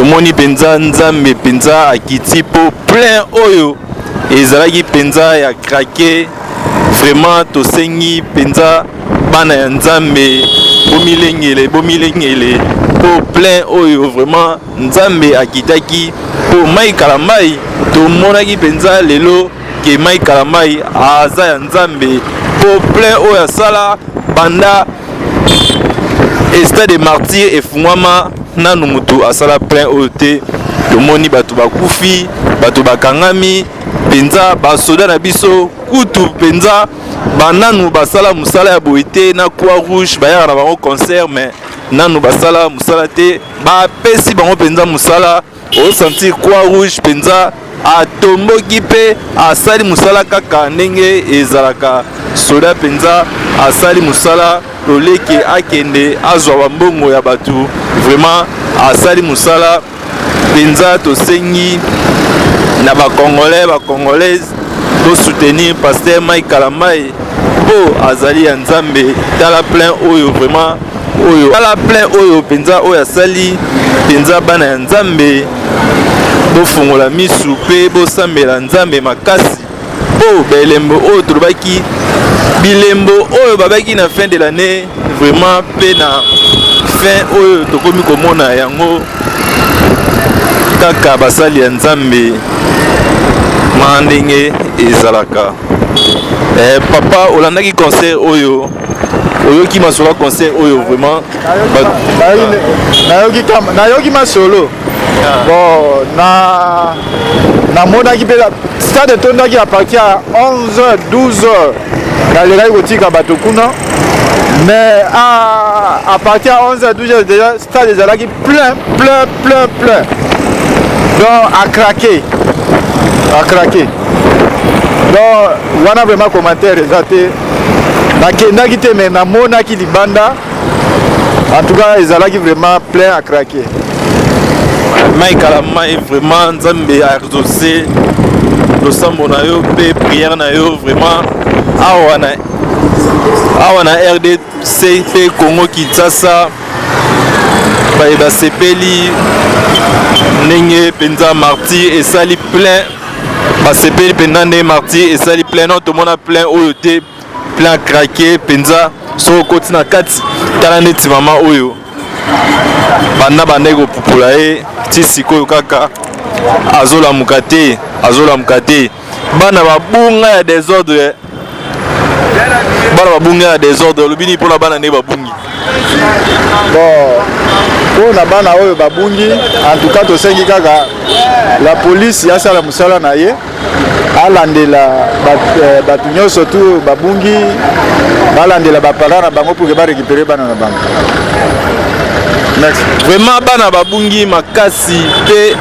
tomoni penza nzambe penza akiti po plein oyo ezalaki penza ya craqué vraiment tosengi penza bana ya nzambe bomilengele po plein oyo vraiment nzambe akitaki po mai kalamai tomonaki penza lelo ke mai kalamai aza ya nzambe po plein oyo asala banda Stade des Martyrs efungwama nanu mutu asala plein oyo te tomoni bato bakufi bato bakangami penza basoda na biso kutu penza bananu basala musala ya boye te na Croix Rouge bayaka na bango concert mais nanu basala musala te bapesi bango penza musala osentir Croix Rouge penza atomboki mpe asali musala kaka ndenge ezalaka soda penza asali musala loleke akende azwa bambongo ya bato vraiment asali musala penza tosengi na bacongolaise to soutenir pasteur Mike Kalamai po azali ya nzambe tala plein oyo vraiment oyo tala plein oyo penza oyo asali penza bana ya nzambe bofungola misu pe bosambela nzambe makasi po belembo oyo tolobaki bilembo oyo babaki na fin de l'année vraiment pe na fin oyo tokomi komona yango kaka basali ya nzambe ma ndenge ezalaka. Papa olandaki concert oyo oyoki masolo concert oyo vraiment nayoki masolo bon na monaki pe stade tondaki à partir à 11h 12h nalekaki kotika bato kuna mais à partir à 11h 12h déjà stade ezalaki plein donc à craquer donc wana vraiment commentaire eza te nakendaki te mais namonaki libanda en tout cas ezalaki vraiment plein à craquer. Mike Kalamai vraiment nzambe a exaucé losambo na yo pe prière na yo vraiment awa na RDC pe Congo Kinshasa basepeli ndenge penza martyr esali plein basepeli penza nde martyr esali plein non tomona plein oyo te plein craqué penza so okoti na kati tala neti mama oyo banda bandeki kopupula ye ti sikoyo kaka azolamuka te bana babunga ya désordre olobini mpona bana nde babungi bon mpona bana oyo babungi en tout cas tosengi kaka la police yasala mosala na ye alandela bato nyonso tu babungi balandela bapara na bango pour ke barécupere bana na bango. Vraiment bana babungi makasi pe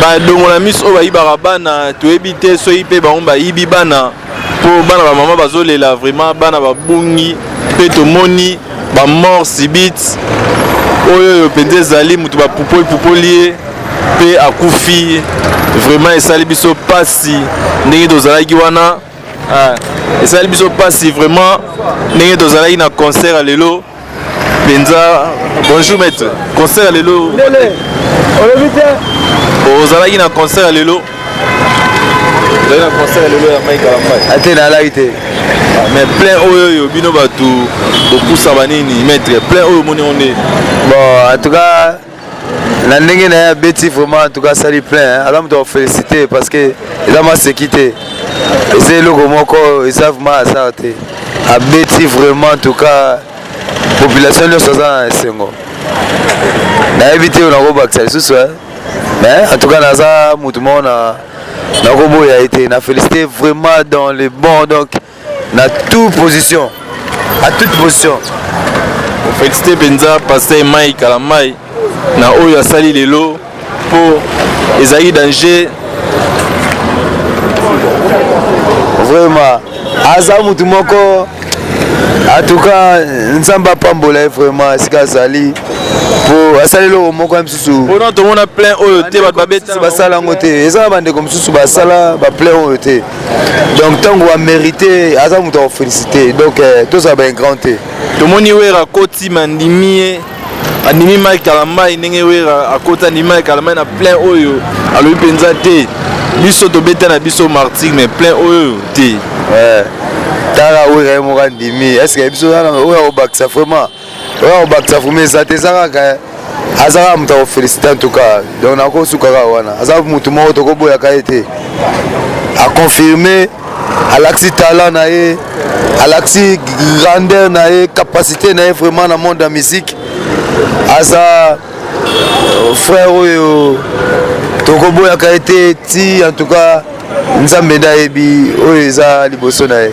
badongola miso oyo bayibaka bana toyebi te soki mpe bango bayibi bana po bana bamama bazolela vraiment bana babungi pe tomoni bamort subite oyo penza ezali mutu bapupoli ye pe akufi vraiment esali biso pasi ndenge tozalaki wana esali biso pasi vraiment ndenge tozalaki na concert ya lelo penza. Bonjour maître, concert à l'élo. Ozalaki na concert à l'élo. Ozalaki na concert à l'élo ya Mike Kalamai. Ate na laite. Mais plein oyo bino batu beaucoup ça banini maître plein oyo moni on est. Bon en tout cas la ndenge na ya beti vraiment en tout cas ça lui plein. Alors on féliciter parce que ils ont se quitté. Et c'est le moko ils savent vraiment ça te. A beti vraiment en tout cas population nyonso aza na esengo nayebi te oyo nakobakisa lisusu mais en tout cas naza mutu moko nakoboya ete na félicité vraiment dans les bons donc na toute position à toute position félicité penza pasteur Mike Kalamai na oyo asali lelo po ezali danger vraiment aza mutu moko. En tout cas, nous sommes pas pambolé vraiment, c'est qu'à Sali. Pour Sali le mot comme sous. Pour nous, tout le monde a plein au thé, basala ngoté. Et ça va comme sous basala, plein au thé. Donc tant qu'on a mérité, Azam nous féliciter. Donc tout ça va un grand thé. Tout le monde y est à côté mandimi. animi Mike Kalamai ndenge wera akota animi Mike Kalamai na plein oyo alobi penza te biso tobeta na biso martyr mais plein oyo te tala wera mo ndimi est-ce que biso na oyo obakisa vraiment oyo obakisa vraiment ça te saka azaka mutu féliciter en tout cas donc nako sukaka wana azaka mutu moko tokoboya ka été a confirmer alaxi talent na ye alaxi grandeur na ye capacité na ye vraiment dans le monde de la musique aza frère oyo tokoboya ka été ti en tout cas nzambe na yebi oyo eza liboso na ye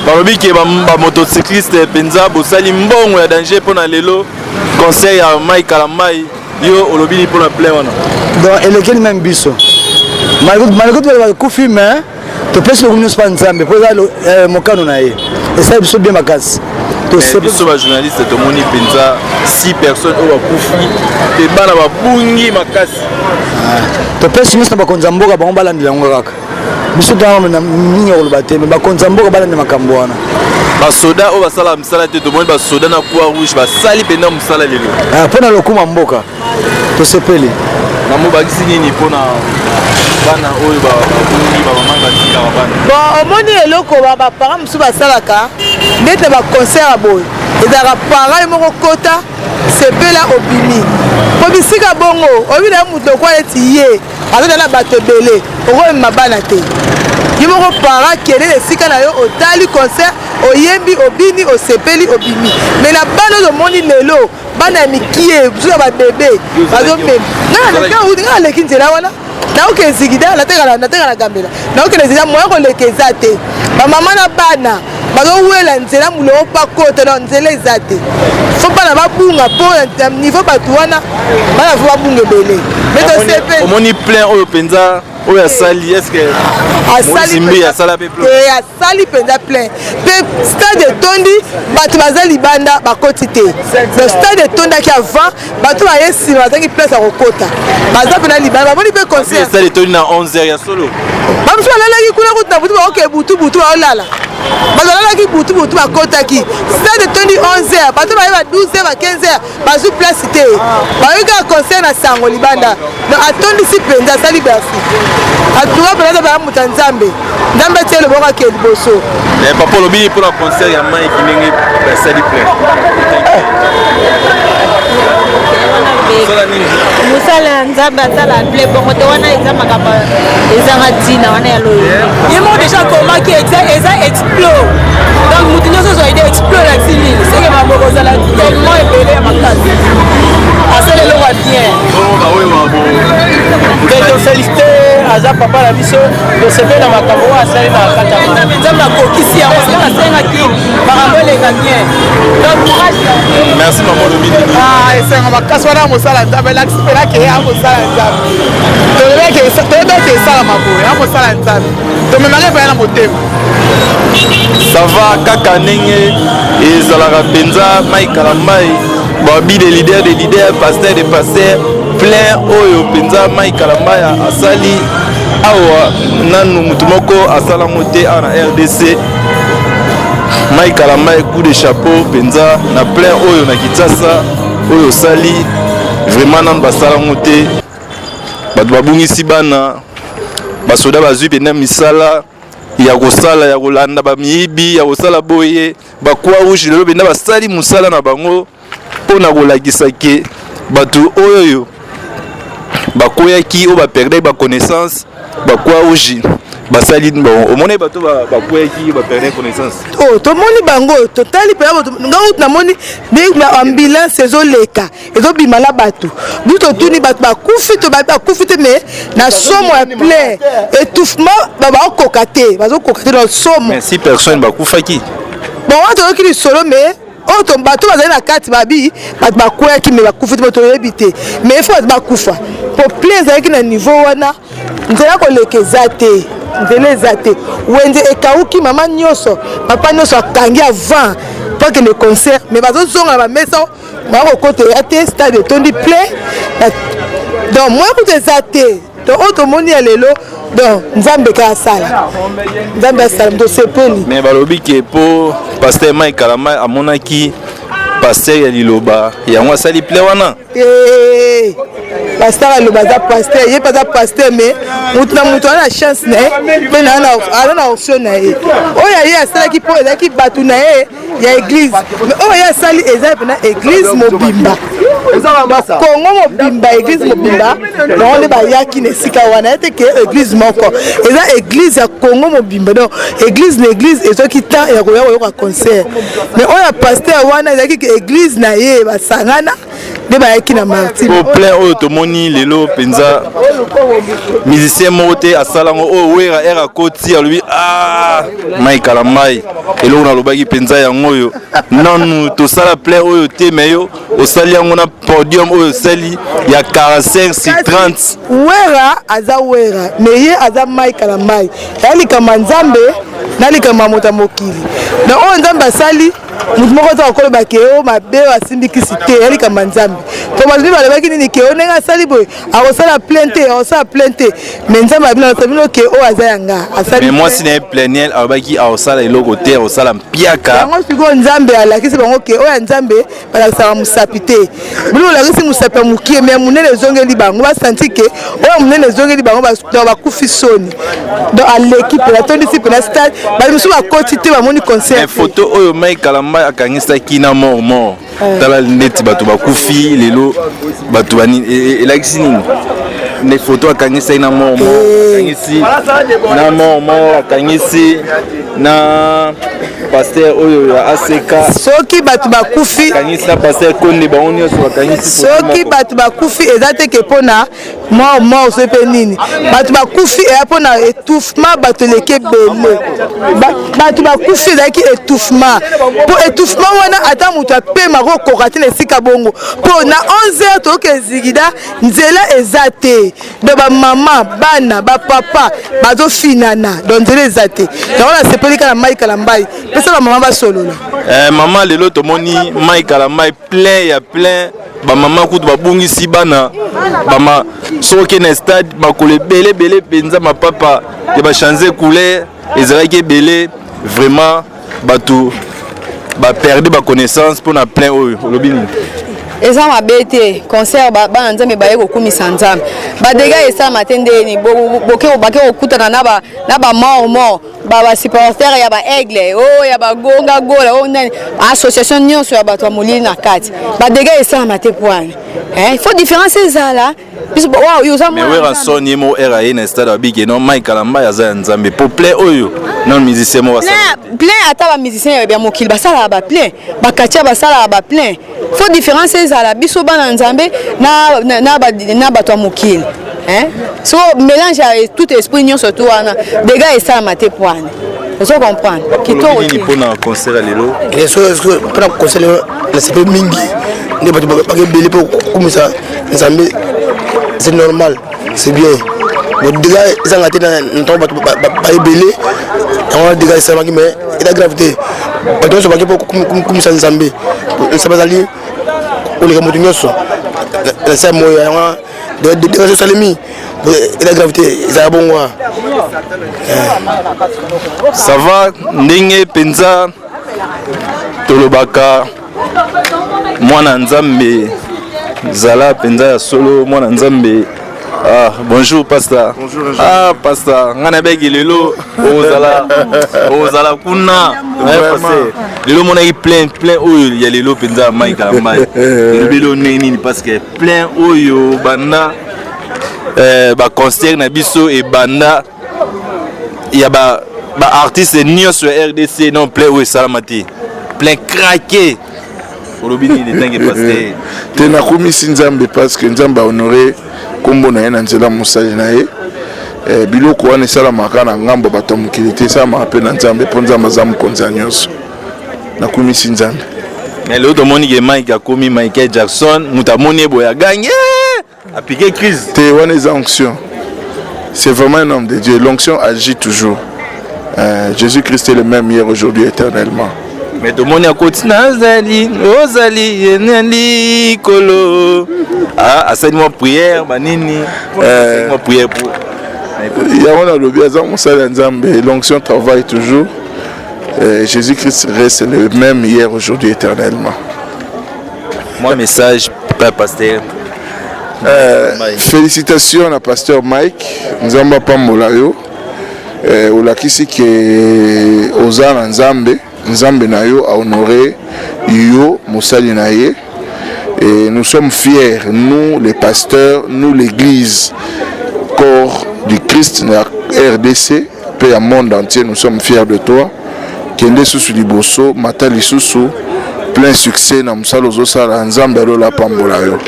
balobi ke bamotocycliste penza bosali mbongo ya danger mpona lelo concert ya Mike Kalamai yo olobili mpona plein wana donc elekeli même biso malgré tout bakufi mais topesi lokomi nyonso mpa nzambe mpo eza mokano na ye esali biso bien makasi biso bajournaliste tomoni mpenza 6 personnes oyo bakufi mpe bana babungi makasi topesi nyonso na bakonzi ya mboka bango balandela yango kaka biso tona mingi ya koloba te me bakonzi ya mboka balandela makambo wana basoda oyo basala mosala te tomoni basoda na croix rouge basali mpenza mosala lelo mpo na lokuma mboka tosepeli namobakisi nini mpona bana oyo babungi bamamai batikaka bana bon omoni eloko baparent mosusu basalaka ndete baconcert ya boye ezalaka parent moko kota sepela obimi po bisika bongo oyebi na ye moto lokwa neti ye azota na bato ebele okomema bana te ye moko parent kende esika na yo otali concert oyembi obini osepeli obimi me na bana oyo omoni lelo bana ya mikie biso ya babebe bazomema nga aleki nzela wana naokende zigida natenga na gambela naokende zigida moya koleka eza te bamama na bana bazowela nzela muloo bakota na nzela eza te fo bana babunga mpo na niveau bato wana bana fo babunga ebele metosepeli omoni plein oyo mpenza oyo asali estce mosimbi asala mpe plein asali mpenza plein mpe stade etondi bato baza libanda bakoti te donc stade etondaki avant bato baye nsima bazangi place ya kokota baza mpena libanda bamoni mpe concert stade etondi na 11h ya solo bamosu balalaki kuna kutu na butu bakoke butu baolala bato balalaki butu bakotaki stade etondi 11h bato baye ba 12h ba 15h bazwi place te bayoki kaka concert na sango libanda donc atondisi mpenza asali bersi atuka mpenza baya moto ya nzambe nzambe tie loboko ake liboso papa olobili mpona concert ya Mike ndenge basali plein mosala ya nzambe asala ple bongo te wana eza makambo ezanga ntina wana ya loyo ye moko deja komaki eza explo donc motu nyonso ozwa ide explo na tinini seke maboko ozala tellement ebele ya makasi asala eloko ya bien te tofélicité aza papa na biso tosepeli na makambo oyo asali na kati ya nzambe akokisi yango soki asengaki makambo eleka bien donc courage merci mama olobili esenga makasi wana mosala nzambe lakisipelaki ya mosala nzambe toyebeke esalama boye ya mosala nzambe tomemaki epai na motema sava kaka ndenge ezalaka mpenza Mike Kalamai babi de leader pasteur de pasteur plein oyo mpenza Mike Kalamai asali awa nanu mutu moko asalango te awa na RDC Mike Kalamai coup de chapeau mpenza na plein oyo na Kinshasa oyo osali vraiment nanu basalango te bato babungisi bana basoda bazwi mpenza misala ya kosala ya kolanda bamiyibi ya kosala boye bakwa rouge lelo mpenza basali mosala na bango mpona kolakisa ke bato oyo bakweyaki oyo baperdaki baconnaissance bakwa rouge basali bango omoni bato bakweyaki baperdaki connaissance tomoni bango totali mpenza namoni ambulance ezoleka ezobima na bato biso totuni bato bakufi te me na somo ya plein étouffement baokoka te bazokoka te na somo 6 personnes bakufaki bon wana toyoki lisolo me oyo bato bazali na kati babi bato bakweyaki me bakufi te bato toyebi te mais ifo bato bakufa po plein ezalaki na niveau wana nzela koleka eza te nzela eza te wenze ekauki mama nyonso papa nyonso akangi avant mpo akende concert mais bazozonga na bamesa bakokota eya te stade etondi plein donc moya kutu eza te donc oyo tomoni ya lelo donc nzambe ka asala tosepeli mais balobi ke mpo pasteur Mike Kalamai amonaki pasteur ya liloba yango asali ple wana pasteur aloba aza pasteur ye mpe aza pasteur mais motu na motu aza na chance na ye mpe aza na option na ye oyo ye asalaki mpo ezalaki bato na ye ya église mais oyo ye asali eza mpena église mobimba kongo mobimba église mobimba bango nde bayaki na esika wana ye te ke église moko eza église ya kongo mobimba donc église na église ezwaki temps ya koya koyoka concert mais oyo ya pasteur wana ezalaki ke église na ye basangana nde bayaki na martyr au plein oyo tomoni lelo mpenza musicien moko te asala yango oyo wera ere akoti alobi Mike Alamai eloko nalobaki mpenza yango oyo nanu tosala plein oyo te me yo osali yango na podium oyo osali ya 45 sur 30 wera aza wera me ye aza Mike Alamai yalikama nzambe nalikama moto ya mokili me oyo nzambe asali mutu moko to akoloba ke o mabe asimbikisi te yalikama nzambe po bato balobaki nini ke o ndenge asali boye akosala plainte me nzambe abino asabino ke o aza yanga asali mais mwasi na ye pleniel alobaki akosala eloko te akosala mpiaka yango sikoyo nzambe alakisi bango ke oyo ya nzambe balakisaka mosapi te bino olakisi mosapi ya mokie me monene ezongeli bango basanti ke oyo monene ezongeli bango bakufi soni donc aleki mpena tondisi mpena stade bali mosusu bakoti te bamoni concert photo oyo Mike Alamai akangisaki na mort tala neti bato bakufi lelo bato banini elakisi nini ne photo akangisaki na mort akangisi na mort akangisi na pasteur oyo ya ACK soki bato bakufi akangisi na pasteur Konde bango nyonso bakangisi soki bato bakufi eza te ke mpona mort so mpe nini bato bakufi eya mpona étouffement bato eleki ebele bato bakufi ezalaki étouffement mpo étouffement wana ata moto apema kokoka te na esika bongo mpo na 11h toyoka ezikida nzela eza te do bamama bana bapapa bazofinana do nzela eza te yango nasepelika na Mike Alamai pesa bamama basolola mama lelo tomoni Mike Alamai plein bamama kutu babungisi bana bama soki na stade makolo ebele mpenza mapapa ya bachange couleur ezalaki ebele vraiment bato baperde baconnaissance mpona plein oyo olobi nini eza mabe te concert bana nzambe baye kokumisa nzambe badega esalama te ndeni bake kokutana na bamort basupporter ya baaigle oyo ya bagonga gola oyo nani association nyonso ya bato ya molili na kati badega esalama te poani il faut différence ezala mais wera soni mo era ye na stade abiki non Mike Alamai aza ya nzambe po plein oyo non musicien mo plein ata bamusicien ya mokili basalaka baplein bakatia basalaka baplein faut différence ezala biso bana nzambe na bato ya mokili so mélange ya tout esprit nyonso to wana dega esalama te poani ozo comprendre kitoko nini mpona concert ya lelo mpona concert lelo nasepe mingi nde bato bakebele mpo kokumisa nzambe c'est normal c'est bien bon dega ezanga te na ntango bato baebele yango dega esalamaki mais eza grave te bato nyonso bake mpo kokumisa nzambe nzambe azali koleka moto nyonso na sa moyo yango dega esalemi eza grave te ezala bongo ça va ndenge mpenza tolobaka mwana nzambe zala mpenza ya solo mwana nzambe bonjour pasteur pasteur nga nabeki lelo ozala kuna lelo monaki plein oyo ya lelo mpenza ya Mike Alamai lelo ndenge nini parce que plein oyo banda baconcert na biso ebanda ya baartiste nyonso ya RDC non plein oyo esalama te plein craqué olobi nini ndenge pasteur te nakumisi nzambe parce que nzambe ahonore kombo na ye na nzela mosali na ye biloko wana esalamaka na ngambo bato ya mokili te esalamaka mpe na nzambe mpo nzambe aza mokonzi ya nyonso nakumisi nzambe lelo tomoni ke Mike akomi Michael Jackson moto amoni eboye aganye apike crise te wana eza onction c'est vraiment un homme de Dieu l'onction agit toujours Jésus-Christ est le même hier aujourd'hui éternellement mais tomoni akoti nazali ozali yeneli kolo asali mwa prière banini mwa prière pour yango nalobi aza mosali ya nzambe l'onction travaille toujours Jésus-Christ reste le même hier aujourd'hui éternellement Moi, message, Papa Pasteur. Félicitations à Pasteur Mike. Nzamba Pambola yo. Olakisi ke Ozana Nzambe na yo a honoré yo Moussali na ye. Et nous sommes fiers, nous les pasteurs, nous l'église, corps du Christ, la RDC, paix au monde entier, nous sommes fiers de toi. Kende Susu Liboso, Matali Susu, plein succès, Namsalo Zosala, Nzambe Lola Pambola yo.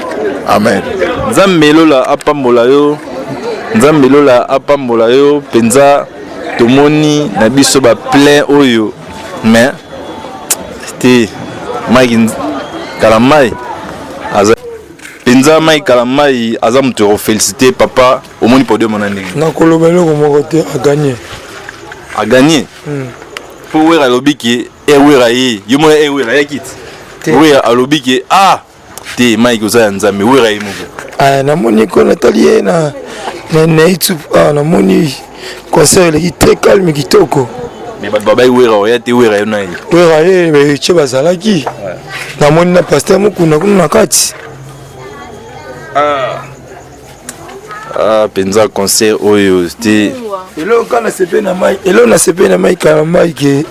Amen. Nzambe Lola Apambola yo, Nzambe Lola Apambola yo, penza tomoni na biso ba plein oyo. Mais c'était Mike Kalamai. Penza Mike Kalamai azam te féliciter papa au moni podium monandé. Na kolobelo ko moko te a gagné. A gagné. Pour wera lobiki e wera yi, yo mo e wera yakit. Wera alobiki te Mike oza nzambe wera yi moko. Na moni ko Nathalie na YouTube na moni concert le très calme kitoko. Mais baba wera ya te wera yo na yi. Wera ye be che bazalaki. Na moni na pasteur mukuna kuna kati. Penza concert oyo c'était elo kana sepe na mai elo na sepe na mai kala mai ke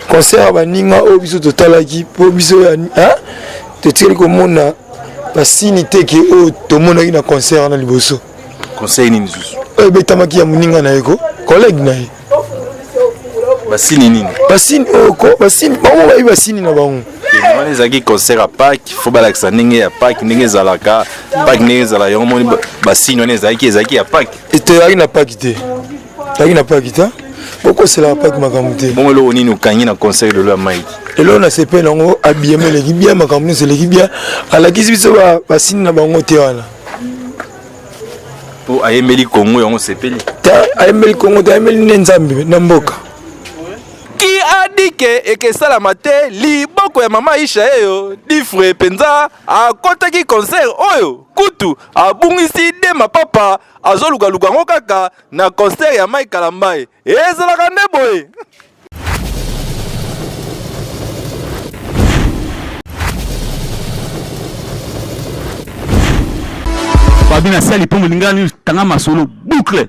concert baninga o biso totalaki po biso ya teteli ko mona basini teke o to mona ina concert na liboso conseil nini susu betamaki ya muninga na eko collègue na ye basini nini basini oko basini bango bayi basini na bango on ezaki concert à Pâques faut balakisa ndenge ya Pâques ndenge ezalaka Pâques ndenge ezala yango moni basini on ezaki ya Pâques eteyaki na Pâques te taki na Pâques te pourquoi c'est la Pâques makambo te bon lo nini okangi na concert de la Mike elo na sepe nango abiyeme leki bien makambo c'est leki bien alakisi biso basini na bango te wana po ayembeli Congo yango sepeli ta ayembeli Congo ta ayembeli ne Nzambe na mboka ki adike ekesalama te liboko ya mama Isha eyo difre penza akotaki concert oyo kutu abungisi de mapapa azoluka ngo kaka na concert ya Mike Kalamai ezalaka nde boye. Babina sali po mulingani tanga masolo boucle